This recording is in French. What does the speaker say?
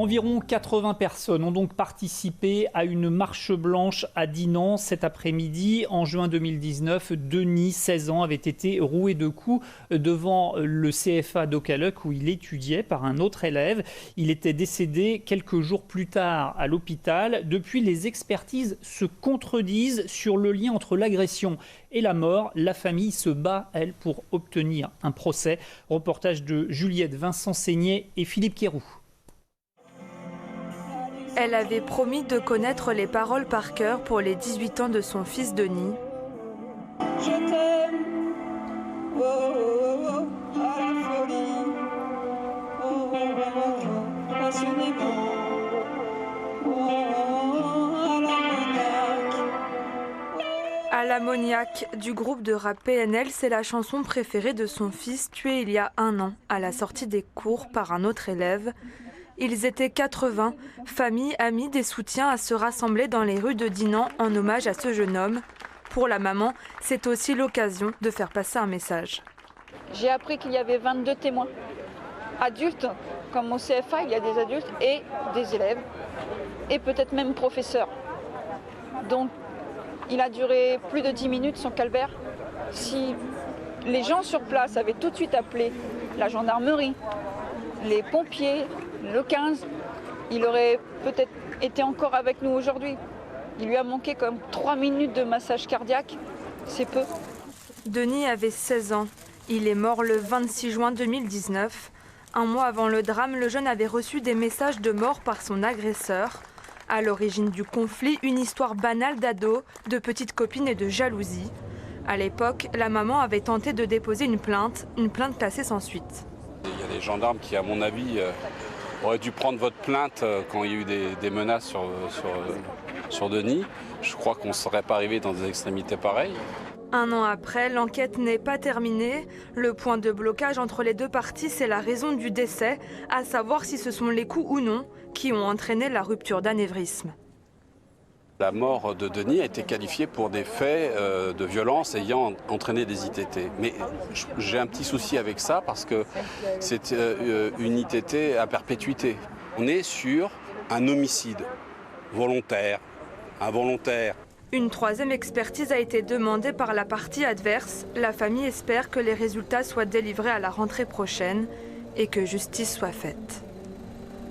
Environ 80 personnes ont donc participé à une marche blanche à Dinan cet après-midi. En juin 2019, Denis, 16 ans, avait été roué de coups devant le CFA d'Okaluk où il étudiait par un autre élève. Il était décédé quelques jours plus tard à l'hôpital. Depuis, les expertises se contredisent sur le lien entre l'agression et la mort. La famille se bat, elle, pour obtenir un procès. Reportage de Juliette Vincent-Seigné et Philippe Quéroux. Elle avait promis de connaître les paroles par cœur pour les 18 ans de son fils Denis. Je t'aime, oh, oh, oh, à la folie, oh, oh, oh, passionnément, oh, oh, à l'ammoniaque. À l'ammoniaque du groupe de rap PNL, c'est la chanson préférée de son fils, tué il y a 1 an, à la sortie des cours par un autre élève. Ils étaient 80, famille, amis, des soutiens à se rassembler dans les rues de Dinan en hommage à ce jeune homme. Pour la maman, c'est aussi l'occasion de faire passer un message. J'ai appris qu'il y avait 22 témoins. Adultes, comme au CFA, il y a des adultes et des élèves, et peut-être même professeurs. Donc, il a duré plus de 10 minutes son calvaire. Si les gens sur place avaient tout de suite appelé la gendarmerie, les pompiers, le 15, il aurait peut-être été encore avec nous aujourd'hui. Il lui a manqué comme 3 minutes de massage cardiaque, c'est peu. Denis avait 16 ans. Il est mort le 26 juin 2019. 1 mois avant le drame, le jeune avait reçu des messages de mort par son agresseur. À l'origine du conflit, une histoire banale d'ado, de petites copines et de jalousie. À l'époque, la maman avait tenté de déposer une plainte classée sans suite. Il y a des gendarmes qui, à mon avis, auraient dû prendre votre plainte quand il y a eu des menaces sur Denis. Je crois qu'on ne serait pas arrivé dans des extrémités pareilles. 1 an après, l'enquête n'est pas terminée. Le point de blocage entre les deux parties, c'est la raison du décès, à savoir si ce sont les coups ou non qui ont entraîné la rupture d'anévrisme. La mort de Denis a été qualifiée pour des faits de violence ayant entraîné des ITT. Mais j'ai un petit souci avec ça parce que c'est une ITT à perpétuité. On est sur un homicide volontaire, involontaire. Une 3e expertise a été demandée par la partie adverse. La famille espère que les résultats soient délivrés à la rentrée prochaine et que justice soit faite.